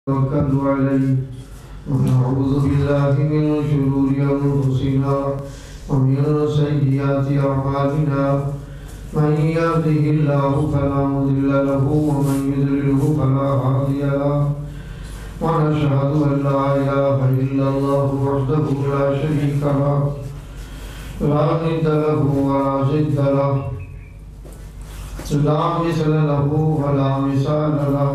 توكلوا عليه ونعوذ بالله من شرور أنفسنا ومن سيئات أعمالنا من يهده الله فلا مضل له ومن يضلله فلا هادي له ونشهد أن لا إله إلا الله وحده لا شريك له لا ند له ولا ضد له لا مثل له ولا مثال له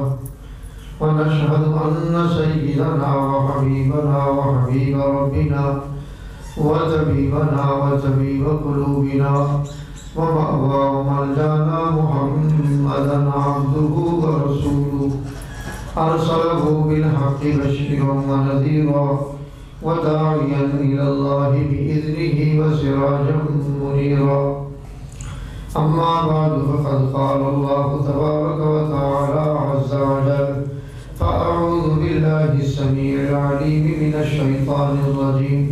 ونشهد أن سيدنا وحبيبنا وحبيب ربنا وطبيبنا وطبيب قلوبنا ومأوى وملجانا محمدا عبده ورسوله أرسله بالحق بشيرا ونذيرا وداعيا إلى الله بإذنه وسراجا منيرا أما بعد فقد قال الله تبارك وتعالى عز وجل فأعوذ بالله السميع العليم من الشيطان الرجيم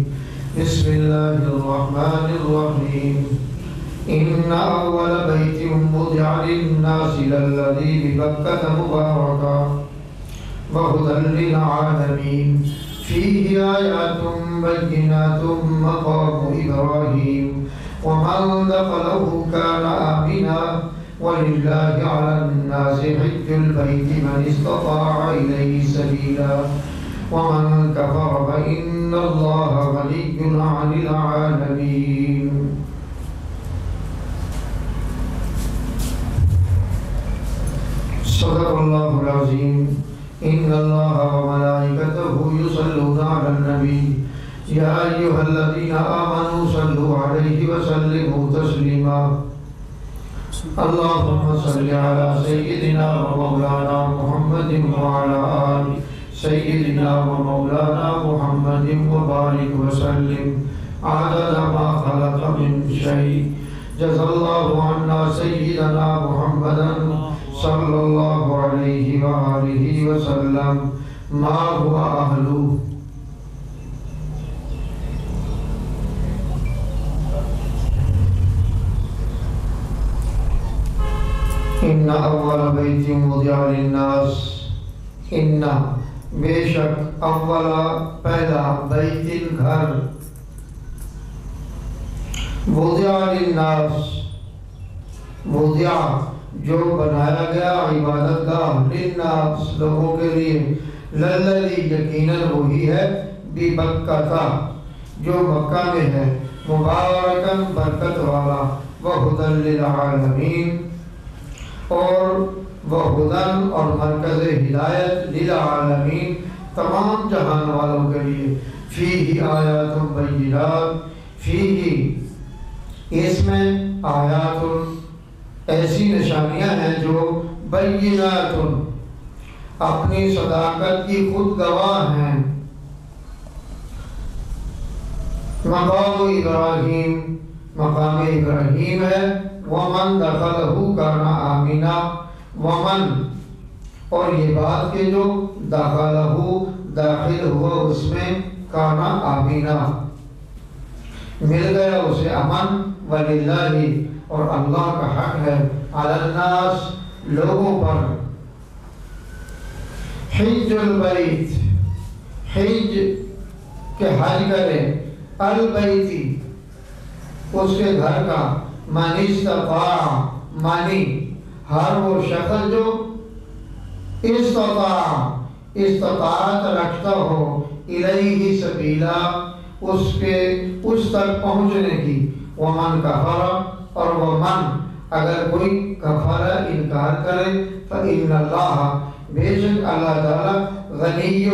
بسم الله الرحمن الرحيم إن أول بيت وضع للناس للذي ببكة مباركا وهدى للعالمين فيه آيات بينات مقام إبراهيم ومن دخله كان آمنا ولله على الناس حج البيت من استطاع إليه سبيلا ومن كفر فإن الله غني عن العالمين. صدق الله العظيم. إن الله وملائكته يصلون على النبي يا أيها الذين آمنوا صلوا عليه وسلموا تسليما. اللهم صل على سيدنا ومولانا محمد وعلى آل سيدنا ومولانا محمد وبارك وسلم عدد ما خلق من شيء. جزا الله عنا سيدنا محمدا صلى الله عليه وآله وسلم ما هو أهله. ان اول بیت وضع للناس، ان بے شک اول پہلا بیت گھر وضع للناس وضع جو بنایا گیا عبادت گاہ للناس لوگوں کے لیے للذی یقیناً وہی ہے ببکہ جو مکہ میں ہے مبارکاً برکت والا وہدی للعالمین اور وہ ہدن اور مرکز ہدایت للعالمین تمام جہان والوں کے لیے. فیہ آیات بینات، فیہ اس میں آیات ایسی نشانیاں ہیں جو بینات اپنی صداقت کی خود گواہ ہیں. مقام ابراہیم مقام ابراہیم ہے. ومن دخلہ کان آمنا، ومن اور یہ بات کہ جو دخلہ داخل ہوا اس میں کان آمنا مل گیا اسے امن. وللہ اور اللہ کا حق ہے علی الناس لوگوں پر حج البیت حج کے حج کرے البیتی اس کے گھر کا من استطاع مانی ہر وہ شخص جو استطاعت رکھتا ہو الیہ سبیلا اس تک پہنچنے کی. ومن کفر اور وہ من اگر کوئی کفر انکار کرے فإن اللہ بے شک اللہ تعالی غنی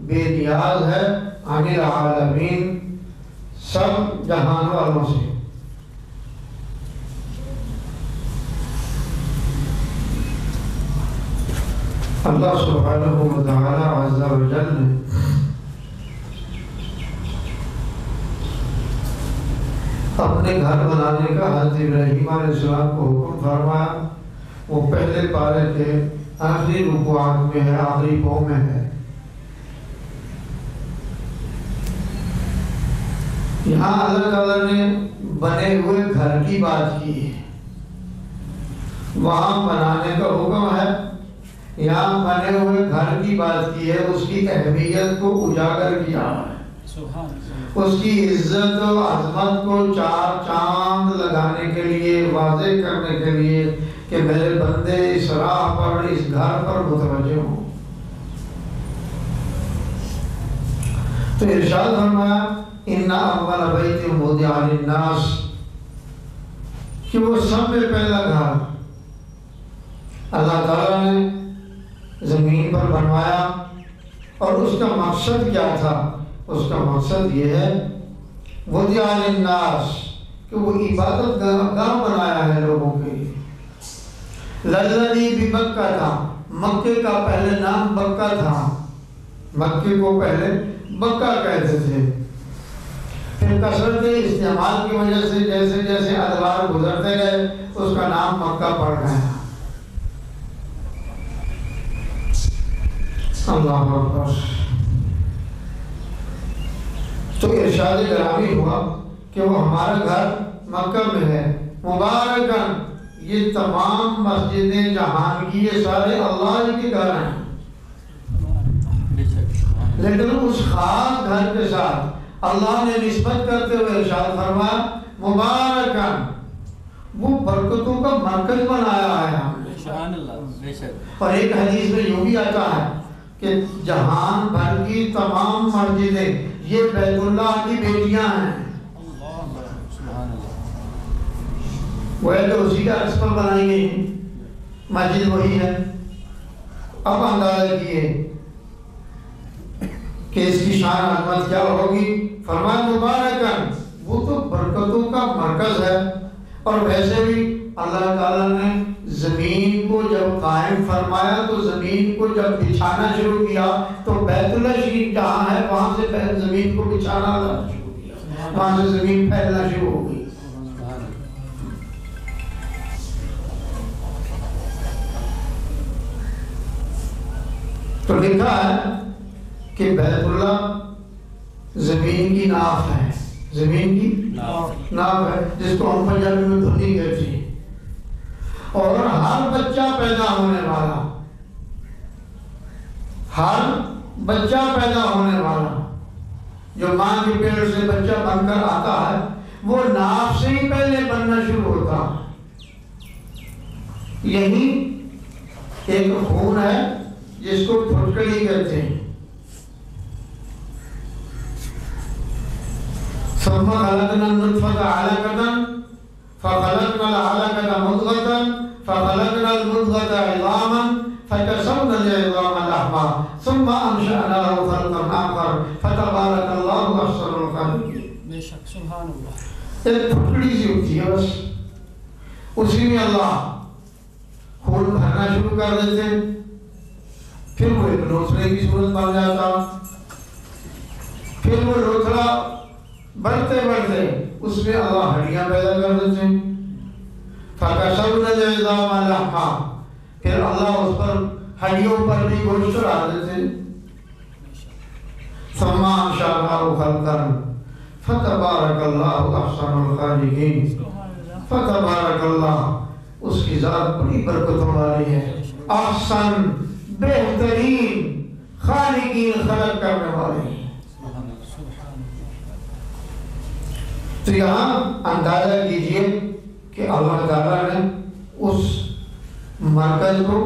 بے نیاز ہے عن العالمین سب جہان والوں سے. اللہ سبحانہ وتعالی عز و جل نے اپنے گھر بنانے کا حضرت ابراہیم علیہ السلام کو حکم فرمایا. وہ پہلے پارے کے آخری رکوعات میں ہے، آخری پاؤں میں ہے. یہاں اللہ تعالیٰ نے بنے ہوئے گھر کی بات کی ہے، وہاں بنانے کا حکم ہے یہاں بنے ہوئے گھر کی بات کی ہے، اس کی اہمیت کو اجاگر کیا ہے، اس کی عزت و عظمت کو چار چاند لگانے کے لیے، واضح کرنے کے لیے کہ میرے بندے اس راہ پر، اس گھر پر متوجہ ہوں۔ تو ارشاد فرمایا ان اول بیت وضع للناس، کہ وہ سب میں پہلا گھر اللہ تعالیٰ نے زمین پر بنوایا، اور اس کا مقصد کیا تھا؟ اس کا مقصد یہ ہے وضع للناس، کہ وہ عبادت گاہ بنایا ہے لوگوں کے لیے۔ للذی بمکہ تھا، مکے کا پہلے نام بکہ تھا، مکے کو پہلے بکہ کہتے تھے، پھر کثرت استعمال کی وجہ سے جیسے جیسے ادوار گزرتے گئے اس کا نام مکہ پڑ گیا۔ اللہ اکبر۔ تو ارشاد گرامی ہوا کہ وہ ہمارا گھر مکہ میں ہے، مبارکن، یہ تمام مسجدیں جہان کی یہ سارے اللہ کے گھر ہیں، لیکن اس خاص گھر کے ساتھ اللہ نے نسبت کرتے ہوئے ارشاد فرمایا مبارکن، وہ برکتوں کا مرکز بنایا ہے ہم نے۔ اور ایک حدیث میں یوں بھی آتا ہے کہ جہان بھر کی تمام مسجدیں یہ بیت اللہ کی بیٹیاں ہیں، وہ ہے جو اسی کا عرص پر بنائی گئی ہیں، مسجد وہی ہے۔ اب اندازہ کیے کہ اس کی شان عظمت کیا ہوگی۔ فرمایا مبارکن، وہ تو برکتوں کا مرکز ہے۔ اور ویسے بھی اللہ تعالیٰ نے زمین کو جب قائم فرمایا تو زمین کو جب بچھانا شروع کیا تو بیت اللہ شریف جہاں ہے وہاں سے زمین کو بچھانا شروع کیا، وہاں سے زمین پھیلنا شروع ہو گئی۔ تو لکھا ہے کہ بیت اللہ زمین کی ناف ہے، زمین کی ناف ہے، جس کو ہم پنجابی میں دھلی کہتے ہیں۔ اور ہر بچہ پیدا ہونے والا، ہر بچہ پیدا ہونے والا جو ماں کے پیٹ سے بچہ بن کر آتا ہے وہ ناف سے ہی پہلے بننا شروع ہوتا ہے۔ یہی ایک خون ہے جس کو پھٹکڑی کہتے ہیں۔ ثم خلقنا النطفة علقة فخلقنا العلقة مضغة فخلقنا المضغة عظاما فكسونا العظام لحما ثم أنشأناه خلقا آخر فتبارك الله أحسن الخالقين۔ بے شک، سبحان اللہ۔ ایک پھٹکڑی سی ہوتی ہے بس، اسی میں اللہ خون بھرنا شروع کر دیتے، پھر وہ ایک لوتھڑے کی صورت بن جاتا، پھر وہ لوتھڑا بڑھتے بڑھتے اس میں اللہ ہڈیاں پیدا کر دیتے ہیں۔ فَكَسَوْنَا الْعِظَامَ لَحْمًا، پھر اللہ اس پر ہڈیوں پر بھی گوشت ڈال دیتے ہیں۔ ثُمَّ أَنشَأْنَاهُ خَلْقًا فَتَبَارَكَ اللَّهُ أَحْسَنُ الْخَالِقِينَ۔ فتبارک اللہ، اس کی ذات بڑی برکتوں والی ہے، احسن، بہترین، خالقین، خلق کرنے والے ہیں۔ تو یہاں اندازہ کیجئے کہ اللہ تعالیٰ نے اس مرکز کو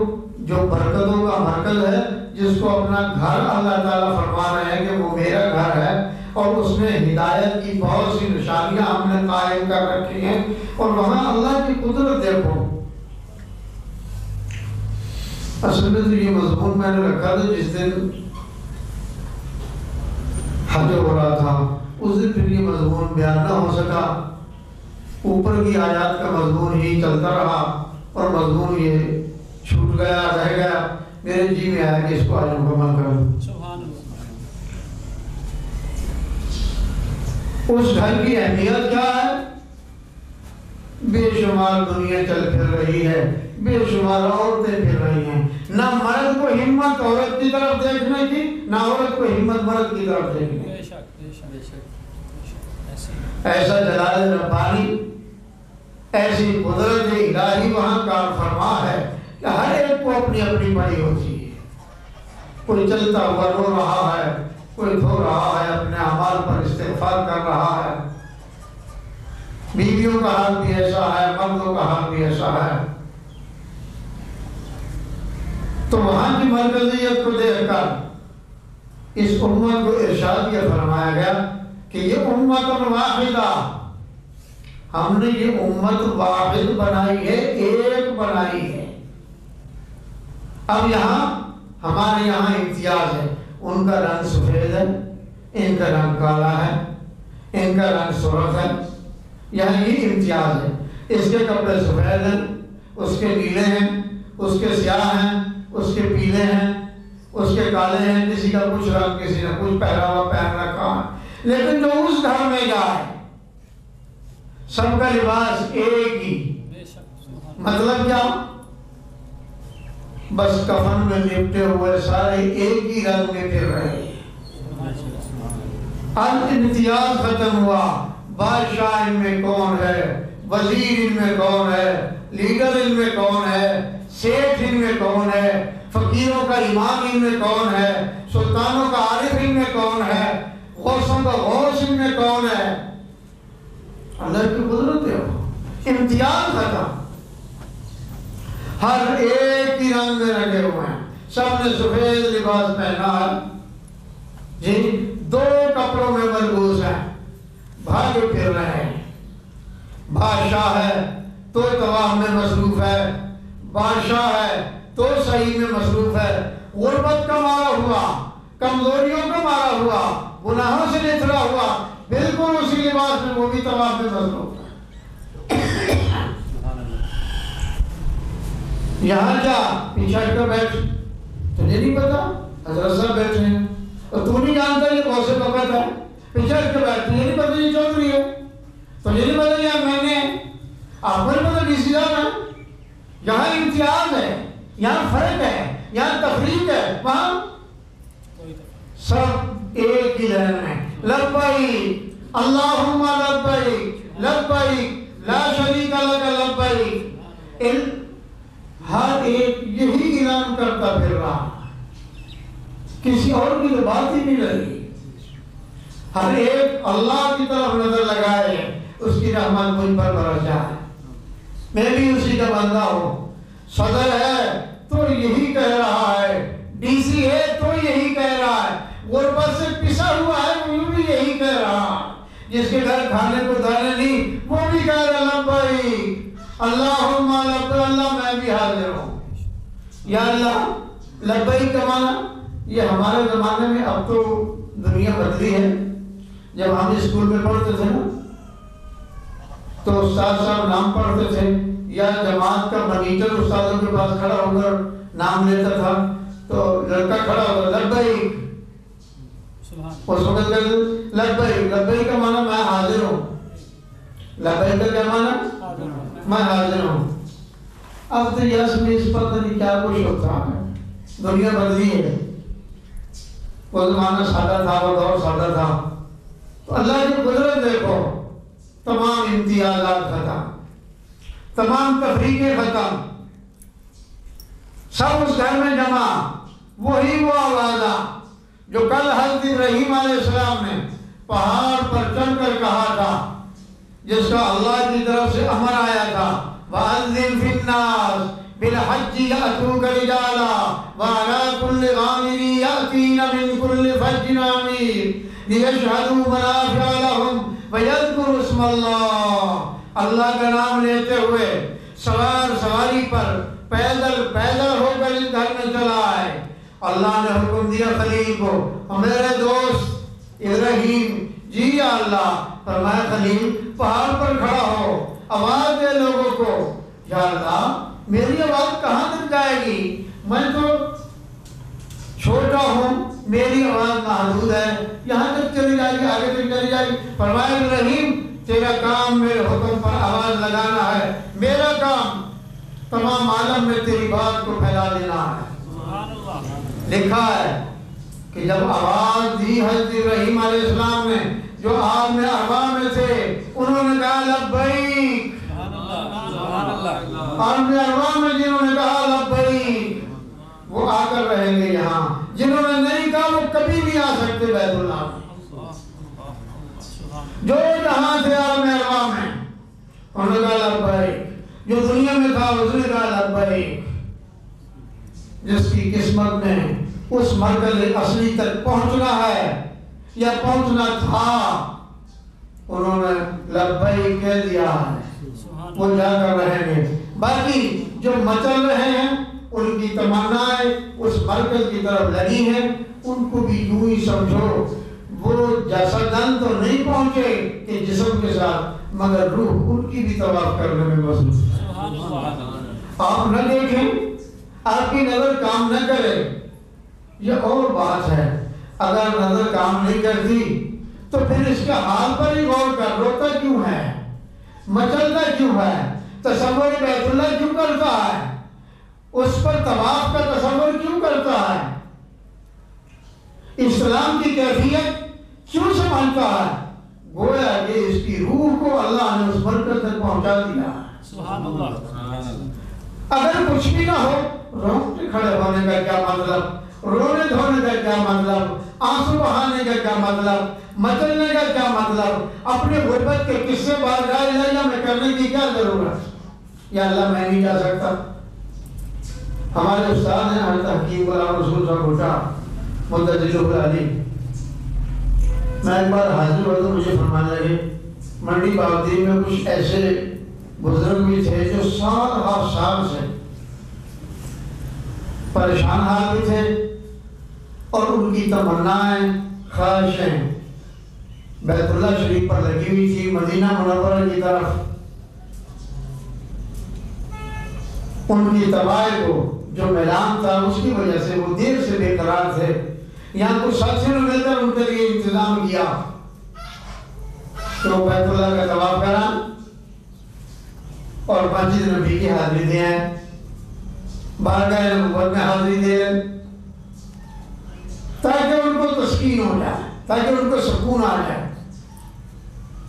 جو برکتوں کا مرکز ہے، جس کو اپنا گھر اللہ تعالیٰ فرما رہے ہیں کہ وہ میرا گھر ہے، اور اس میں ہدایت کی بہت سی نشانیاں ہم نے قائم کر رکھی ہیں، اور وہاں اللہ کی قدرت دیکھو۔ اصل میں تو یہ مضمون میں نے رکھا تھا جس دن حج ہو رہا تھا، اس دن پھر یہ مضمون بیان نہ ہو سکا، اوپر کی آیات کا مضمون ہی چلتا رہا اور مضمون یہ چھوٹ گیا، رہ گیا۔ میرے جی میں آیا کہ اس کو آج مکمل کروں۔ اس گھر کی اہمیت کیا ہے؟ بے شمار دنیا چل پھر رہی ہے، بے شمار عورتیں پھر رہی ہیں، نہ مرد کو ہمت عورت کی طرف دیکھنے کی، نہ عورت کو ہمت مرد کی طرف دیکھنے کی۔ ایسا جلال ربانی، ایسی قدرت الہی وہاں کار فرما ہے کہ ہر ایک کو اپنی اپنی پڑی ہوتی ہے. کوئی چلتا ہوا رو رہا ہے، کوئی دھو رہا ہے، اپنے اعمال پر استغفار کر رہا ہے. بیویوں کا حال بھی ایسا ہے، مردوں کا حال بھی ایسا ہے. تو وہاں کی مرکزیت کو دیکھ کر اس امت کو ارشاد یہ فرمایا گیا کہ یہ امت واحدہ، ہم نے یہ امت واحد بنائی ہے، ایک بنائی ہے. اب یہاں ہمارے یہاں امتیاز ہے، ان کا رنگ سفید ہے، ان کا رنگ کالا ہے، ان کا رنگ سرخ ہے. یہاں یہ امتیاز ہے. اس کے کپڑے سفید ہیں، اس کے نیلے ہیں، اس کے سیاہ ہیں، اس کے پیلے ہیں، اس کے کالے ہیں. کسی کا کچھ رنگ، کسی نے کچھ پہراوا پہن رکھا ہے. لیکن جو اس گھر میں جائے سب کا لباس ایک ہی. مطلب کیا؟ بس کفن میں لپٹے ہوئے سارے ایک ہی رنگ میں پھر رہے ہیں. امتیاز ختم ہوا. بادشاہ ان میں کون ہے، وزیر ان میں کون ہے، لیڈر ان میں کون ہے، سیٹھ ان میں کون ہے، فقیروں کا امام ان میں کون ہے، سلطانوں کا عارف ان میں کون ہے، غوثوں کا غوث ان میں کون ہے. اللہ کی قدرت ہے. امتیاز ختم. ہر ایک ہی رنگ میں رکھے ہوئے ہیں. سب نے سفید لباس پہنا ہے جی، دو کپڑوں میں ملبوس ہیں، بھاگے پھر رہے ہیں. بادشاہ ہے تو طواف میں مصروف ہے، بادشاہ ہے تو صحیح میں مصروف ہے. غربت کا مارا ہوا، کمزوریوں کا مارا ہوا، گناہوں سے نتھرا ہوا، بالکل اسی لباس میں وہ بھی طواف میں مصروف ہے. یہاں جا پیچھے ہٹ کر بیٹھ، تجھے نہیں پتا حضرت صاحب بیٹھے ہیں اور تو نہیں جانتا یہ کون سے وقت ہے. پیچھے ہٹ کے بیٹھ، تجھے نہیں پتا یہ چودھری ہے، تجھے نہیں پتا یہ میں نے، آپ کو نہیں پتا ڈی سی صاحب ہے. یہاں امتیاز ہے، یہاں فرق ہے، یہاں تفریق ہے. وہاں سب ایک ہی لین میں لبیک اللہم لبیک لبیک لا شریک لک لبیک. ہر ایک یہی اعلان کرتا پھر رہا، کسی اور کی تو بات ہی نہیں لگی. ہر ایک اللہ کی طرف نظر لگائے، اس کی رحمت مجھ پر برس جائے، میں بھی اسی کا بندہ ہوں. صدر ہے تو یہی کہہ رہا ہے، ڈی سی ہے تو یہی کہہ رہا ہے، غربت سے پسا ہوا ہے وہ بھی یہی کہہ رہا ہے، جس کے گھر کھانے کو دانے نہیں وہ بھی کہہ رہا لبیک اللہم لبیک. اللہ میں بھی حاضر ہوں. یا اللہ لبیک کا معنی یہ ہمارے زمانے میں، اب تو دنیا بدلی ہے. جب ہم اسکول میں پڑھتے تھے نا تو استاد صاحب نام پڑھتے تھے یا جماعت کا منیٹر استادوں کے پاس کھڑا ہو کر نام لیتا تھا تو لڑکا کھڑا ہوتا لبیک. اس وقت لبیک لبیک کا معنی میں حاضر ہوں. لبیک کا کیا معنی؟ میں حاضر ہوں. اب تو یس میں اس پتہ نہیں کیا کچھ ہوتا ہے، دنیا بدلی ہے. وہ زمانہ سادہ تھا، وہ دور سادہ تھا. تو اللہ کی قدرت دیکھو، تمام امتیازات ختم، تمام تفریقیں ختم، سب اس گھر میں جمع. وہی وہ آوازہ جو کل حضرت ابراہیم علیہ السلام نے پہاڑ پر چڑھ کر کہا تھا، جس کا اللہ کی طرف سے امر آیا تھا، وَأَذِّن فِي النَّاسِ بِالْحَجِّ يَأْتُوكَ رِجَالًا وَعَلَىٰ كُلِّ ضَامِرٍ يَأْتِينَ مِنْ كُلِّ فَجٍّ عَمِيقٍ لِيَشْهَدُوا مَنَافِعَ لَهُمْ وَيَذْكُرُوا اسْمَ اللَّهِ. اللہ کا نام لیتے ہوئے سواری پر پیدل ہو کر اس گھر میں چلا آئے. اللہ نے حکم دیا خلیل کو، میرے دوست ابراہیم جی یا اللہ. فرمایا خلیل پہاڑ پر کھڑا ہو، آواز دے لوگوں کو. یا اللہ میری آواز کہاں تک جائے گی، میں تو چھوٹا ہوں، میری آواز محدود ہے، یہاں تک چلی جائے گی، آگے تک چلی جائے گی. فرمایا ابراہیم تیرا کام میرے حکم پر آواز لگانا ہے، میرا کام تمام عالم میں تیری بات کو پھیلا دینا ہے. لکھا ہے کہ جب آواز دی حضرت ابراہیم علیہ السلام نے، جو عالم ارواح میں تھے، انہوں نے کہا لبیک عالم ارواح میں جنہوں نے کہا لبیک وہ آ کر رہیں گے یہاں، جنہوں نے نہیں کہا وہ کبھی نہیں آ سکتے بیت اللہ میں۔ جو جہاں تھے عالم ارواح میں انہوں نے کہا لبیک، جو دنیا میں تھا اس نے کہا لبیک۔ جس کی قسمت میں اس مرکز اصلی تک پہنچنا ہے یا پہنچنا تھا انہوں نے لبیک کہہ دیا ہے، وہ جا کر رہیں گے۔ باقی جو مچل رہے ہیں ان کی تمنائیں اس مرکز کی طرف لگی ہیں، ان کو بھی یوں ہی سمجھو وہ جسدن تو نہیں پہنچے کہ جسم کے ساتھ، مگر روح ان کی بھی طواف کرنے میں مصروف۔ آپ نہ دیکھیں، آپ کی نظر کام نہ کرے، یہ اور بات ہے۔ اگر نظر کام نہیں کرتی تو پھر اس کے حال پر ہی غور کر، روتا کیوں ہے، مچلتا کیوں ہے، تصور بیت اللہ کیوں کرتا ہے، اس پر طواف کا تصور کیوں کرتا ہے، اسلام کی کیفیت کیوں سمجھتا ہے؟ گویا کہ اس کی روح کو اللہ نے اس مرکز تک پہنچا دیا ہے۔ سبحان اللہ۔ اگر کچھ بھی نہ ہو، رونگٹے کھڑے ہونے کا کیا مطلب، رونے دھونے کا کیا مطلب، آنسو بہانے کا کیا مطلب، مچلنے کا کیا مطلب، اپنے غربت کے قصے بار لا الہ الا میں کرنے کی کیا ضرورت؟ یا اللہ میں نہیں جا سکتا۔ ہمارے استاد ہیں حضرت حکیم غلام رسول صاحب بھٹا مدجل علی، میں ایک بار حاضر ہوا تو مجھے فرمانے لگے منڈی باودی میں کچھ ایسے بزرگ بھی تھے جو سال سے پریشان حال بھی تھے، اور ان کی تمنائیں خواہشیں بیت اللہ شریف پر لگی ہوئی تھی، مدینہ منورہ کی طرف۔ ان کی طبائع کو جو میلان تھا اس کی وجہ سے وہ دیر سے بے قرار تھے۔ یہاں کچھ ساتھیوں نے مل کر ان کے لیے انتظام کیا کہ وہ بیت اللہ کا طواف کرائیں اور مسجد نبی کی حاضری دیں، بارگاہ نبوت میں حاضری دیں، تاکہ ان کو تسکین ہو جائے، تاکہ ان کو سکون آ جائے۔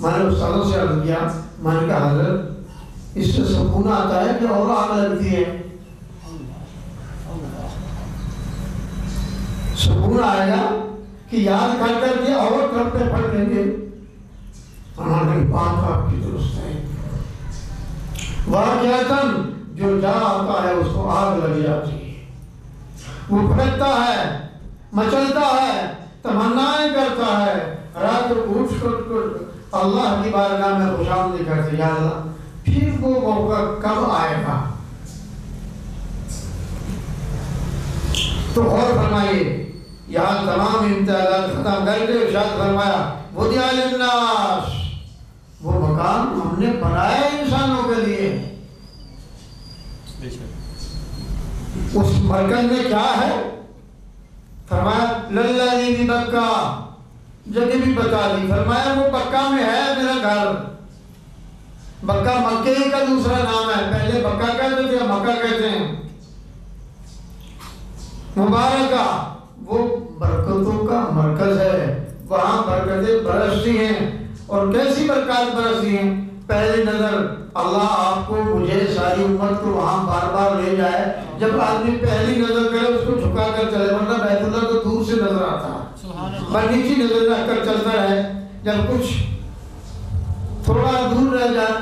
میں نے استادوں سے عرض کیا، میں نے کہا حضرت اس سے سکون آتا ہے کہ اور آگ لگتی ہے؟ سکون آئے گا کہ یاد کر کر کے اور کرتے پھٹیں گے؟ ہماری بات آپ کی درست ہے۔ واقعتاً جو جا آتا ہے اس کو آگ لگ جاتی ہے، وہ پھٹکتا ہے، مچلتا ہے، تمنائیں کرتا ہے، رات اٹھ کر اللہ کی بارگاہ میں خوشامدی کرتے، یا اللہ پھر وہ موقع کب آئے گا؟ تو غور فرمائیے، یہاں تمام امتیازات ختم کر کے ارشاد فرمایا وَدِعَ لِلنَّاسِ، وہ مقام ہم نے بنایا انسانوں کے لیے۔ اس مرکز میں کیا ہے؟ فرمایا لَلَّذِي بِبَكَّةَ، جگہ بھی بتا دی، فرمایا وہ بکہ میں ہے میرا گھر۔ بکہ مکہ کا دوسرا نام ہے، پہلے بکہ کہتے تھے، مکہ کہتے ہیں۔ مبارکہ وہ برکتوں کا مرکز ہے، وہاں برکتیں برستی ہیں، اور کیسی برکات برستی ہیں؟ پہلی نظر اللہ آپ کو، مجھے، ساری امت کو وہاں بار بار لے جائے، جب آدمی پہلی نظر کرے اس کو جھکا کر چلے، ورنہ بیت اللہ تو دور سے نظر آتا ہے، نیچی نظر رکھ کر چلتا رہے، جب کچھ تھوڑا دور رہ جائے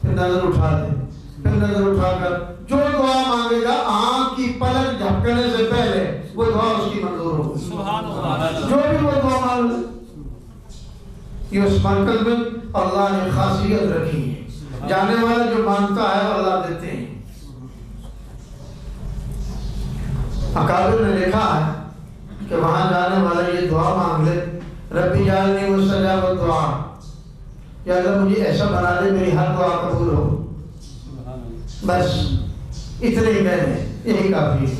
پھر نظر اٹھا دے، پھر نظر اٹھا کر جو دعا مانگے گا آنکھ کی پلک جھپکنے سے پہلے وہ دعا اس کی منظور ہوگی، جو بھی وہ دعا مانگ لے۔ یہ اس مرکز میں اللہ نے خاصیت رکھی ہے، جانے والا جو مانگتا ہے اللہ دیتے ہیں۔ اکابر نے لکھا ہے کہ وہاں جانے والا یہ دعا مانگ لے، ربی جعلنی مستجاب الدعا، یا اللہ مجھے ایسا بنا دے میری ہر دعا قبول ہو، بس اتنے ہی کہہ دیں، یہی کافی ہے۔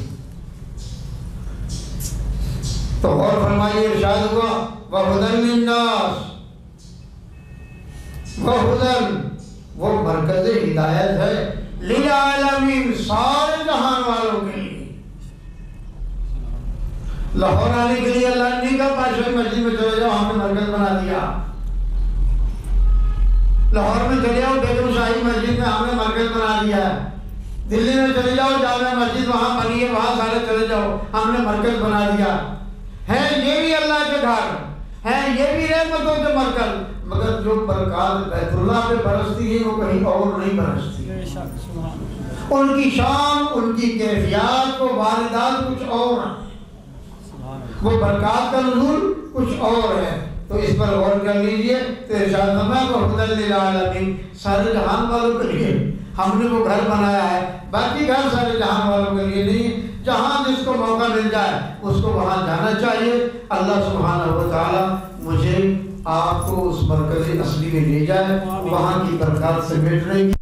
تو غور فرمائیے، ارشاد ہوا وَهُدًى لِلنَّاسِ، وَهُدًى وہ مرکز ہدایت ہے، لِلْعَالَمِينَ سارے جہان والوں کے لیے۔ لاہور آنے کے لیے اللہ نے کہا پاشا مسجد میں چلے جاؤ، ہم نے مرکز بنا دیا۔ لاہور میں چلے جاؤ بیگم شاہی مسجد میں ہم نے مرکز بنا دیا ہے، دلی میں چلے جاؤ جامع مسجد وہاں بنی ہے، وہاں سارے چلے جاؤ، ہم نے مرکز بنا دیا ہے۔ یہ بھی اللہ کے گھر ہیں، یہ بھی رحمتوں کے مرکز، مگر جو برکات بیت اللہ پہ برستی ہے وہ کہیں اور نہیں برستی۔ ان کی شان، ان کی کیفیات، وہ واردات کچھ اور ہیں، وہ برکات کا نزول کچھ اور ہے۔ تو اس پر غور کر لیجئے۔ تو ارشاد فرمایا وَهُدًى لِّلْعَالَمِينَ، سارے جہان والوں کے لیے ہم نے وہ گھر بنایا ہے، باقی گھر سارے جہان والوں کے لیے نہیں، جہاں جس کو موقع مل جائے اس کو وہاں جانا چاہیے۔ اللہ سبحانہ و تعالی مجھے آپ کو اس مرکز اصلی میں لے جائے، وہاں کی برکات سے مٹنے کی